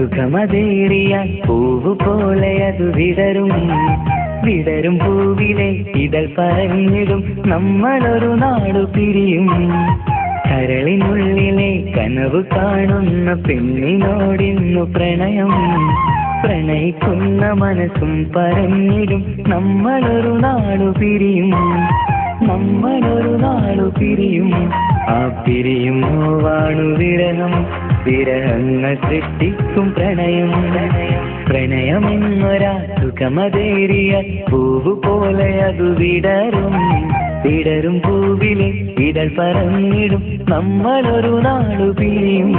സുഖമതേറിയ പൂവ് പോലെ അത് വിടരും വിടരും പൂവിലെ ഇതൾ പറഞ്ഞിടും നമ്മളൊരു നാടു പിരിയും കരളിനുള്ളിലെ കനവ് കാണുന്ന പെണ്ണിനോടിന്നു പ്രണയം പ്രണയിക്കുന്ന മനസ്സും പറഞ്ഞിടും നമ്മളൊരു നാടു പിരിയും നമ്മളൊരു നാടു പിരിയും ആ പിരിയും നോവാണു വിരഹം വിരഹങ്ങൾ സൃഷ്ടിക്കും പ്രണയം പ്രണയമെന്നൊരാ സുഖമതേറിയ പൂവ് പോലെ അത് വിടരും വിടരും പൂവിലെ ഇതൾ പറഞ്ഞിടും നമ്മളൊരു നാടു പിരിയും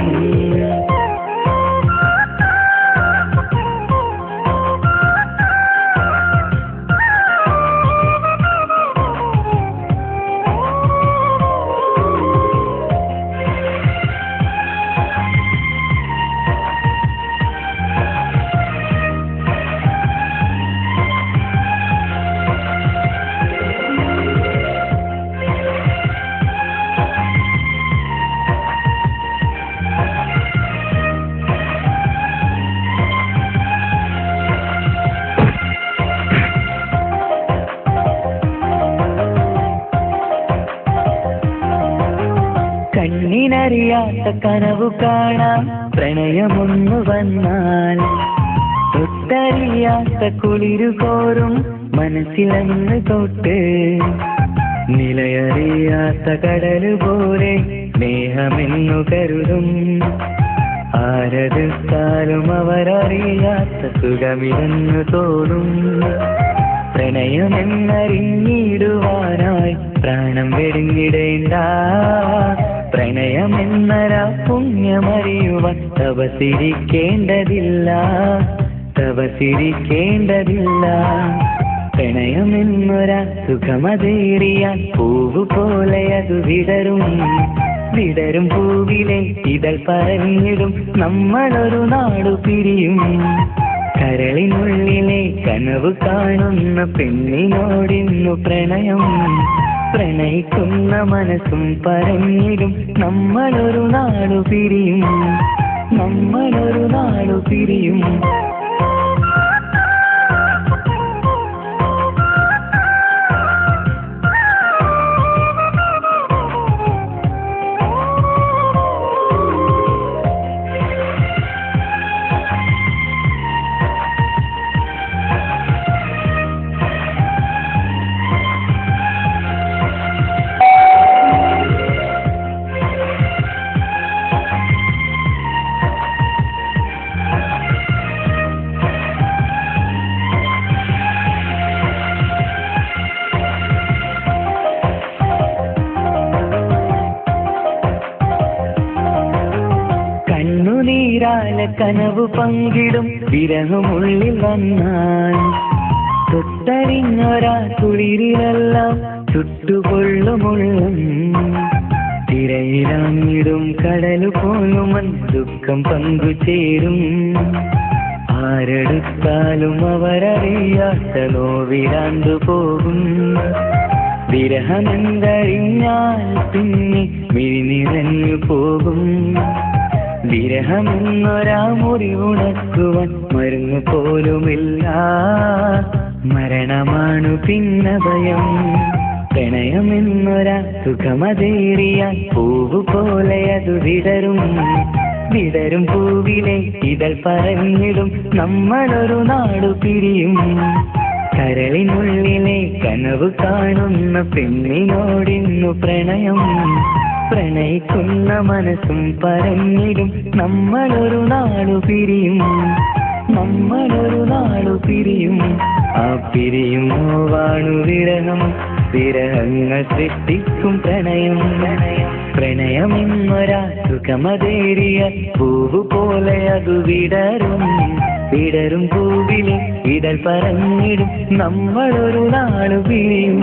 കണ്ണിനറിയാത്ത കനവു കാണാം പ്രണയമൊന്നു വന്നാൽ തൊട്ടറിയാത്ത കുളിരു കോരും മനസ്സിലന്ന് തൊട്ട് നിലയറിയാത്ത കടല് പോലെ സ്നേഹമെന്നു കരുതും ആരടുത്താലും അവരറിയാത്ത സുഖമിതെന്നു തോന്നും പ്രണയമെന്നറിഞ്ഞിടുവാനായി പ്രാണം വെടിഞ്ഞിടേണ്ട പ്രണയമെന്നരാ പുണ്യമറിയുവാൻ തപസിരിക്കേണ്ടതില്ല തപസിരിക്കേണ്ടതില്ല പ്രണയമെന്നൊരാ സുഖമതേറിയ പൂവ് പോലെ അത് വിടരും വിടരും പൂവിലെ ഇതൾ പറഞ്ഞിടും നമ്മളൊരു നാടു പിരിയും കരളിനുള്ളിലെ കനവ് കാണുന്ന പെണ്ണിനോടിന്നു പ്രണയം പ്രണയിക്കുന്ന മനസ്സും പറഞ്ഞിടും നമ്മളൊരു നാടു പിരിയും നമ്മളൊരു നാടു പിരിയും കണ്ണുനീരാല കനവ് പങ്കിടും വിരഹമുള്ളിൽ വന്നാൽ തൊട്ടറിഞ്ഞൊരാ കുളിരിലെല്ലാം ചുട്ടുകൊള്ളുമുള്ളം തിരയിലാങ്ങിടും കടലു പോലുമൻ ദുഃഖം പങ്കുചേരും ആരെടുത്താലും അവരറിയാത്ത നോവിരാണ്ടു പോകും വിരഹമെന്തറിഞ്ഞാൽ പിന്നെ മിഴിനിറഞ്ഞു പോകും വിരഹമെന്നൊരാ മുറിവുണക്കുവാൻ മരുന്ന് പോലുമില്ല മരണമാണു പിന്നെ ഭയം പ്രണയമെന്നൊരാ സുഖമതേറിയ പൂവ് പോലെ അത് വിടരും വിടരും പൂവിലെ ഇതൾ പറഞ്ഞിടും നമ്മളൊരു നാടു പിരിയും കരളിനുള്ളിലെ കനവ് കാണുന്ന പെണ്ണിനോടിന്നു പ്രണയം പ്രണയിക്കുന്ന മനസ്സും പറഞ്ഞിടും നമ്മളൊരു നാടു പിരിയും നമ്മളൊരു നാടു പിരിയും ആ പിരിയും നോവാണു വിരഹം വിരഹങ്ങൾ സൃഷ്ടിക്കും പ്രണയം പ്രണയമെന്നൊരാ സുഖമതേറിയ പൂവ് പോലെ അത് വിടരും വിടരും പൂവിലെ ഇതൾ പറഞ്ഞിടും നമ്മളൊരു നാടു പിരിയും